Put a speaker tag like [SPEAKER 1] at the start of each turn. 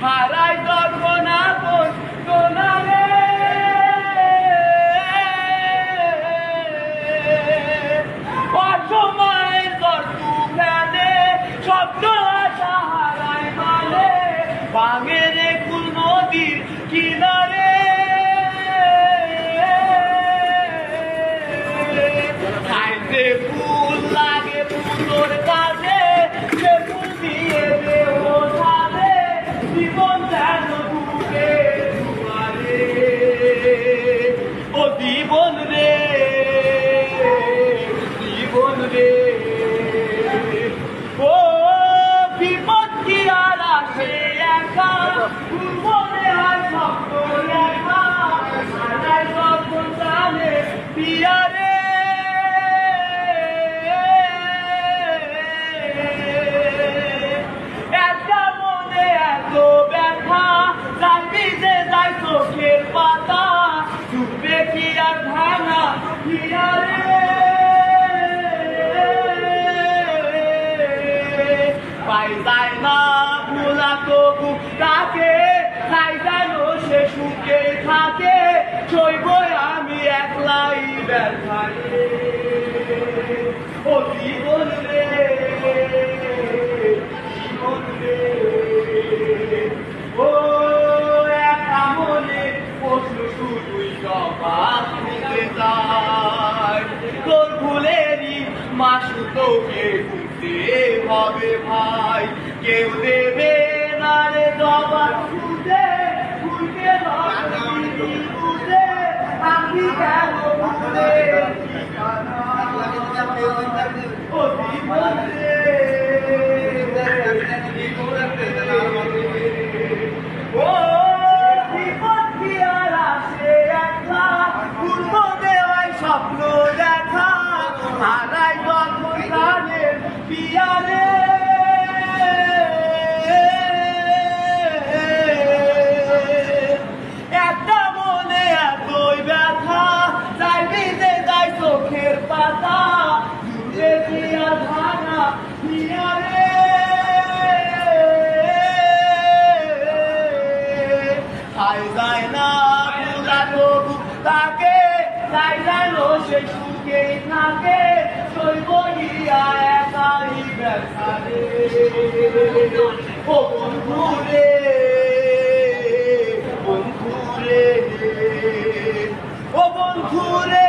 [SPEAKER 1] হারাই কল্পনা কোনারে অসময়ের গর্তু ফেলে শব্দ আশা হারাই মালে ভাঙে রে কুল নদীর কিনারে খাইতে ফুল লাগে ফুলোর কাছে সে ফুল দিয়ে দেহ সাজে জীবন যেন ডুবে দুয়ারে ও জীবন রে জীবন রে ও বিপদ কি আর আসে একা মনে হয় স্বপ্ন একা সারাই স্বপ্ন জানে পিয়ারে চোখের পাতা ডুবে কি আর ভাঙা হিয়ারে পাই যায় না ভোলা তবু তাকে খাই যেন সে সুখে থাকে সইব আমি একলাই ব্যথারে ও জীবন রে জীবন রে ও তোর ভুলেরই মাসু তোকে ঘুরতে হবে ভাই কেউ দেবে না রে জবাব খুঁজে খুঁজে আমি কেন ভুলে ও জীবন রে ও স্বপ্ন দেখা হারাই যখন জানে পিয়ারে একটা মনে এতই ব্যথা চাইবি যে যাই চোখের পাতা জুড়ে দিয়া ভাঙা পিয়ারে খাই যায় না ভুলা তবু তাকে তাই যেন সে সুখে থাকে সইব গিয়া একাই ব্যথারে ও বন্ধু রে ও বন্ধু রে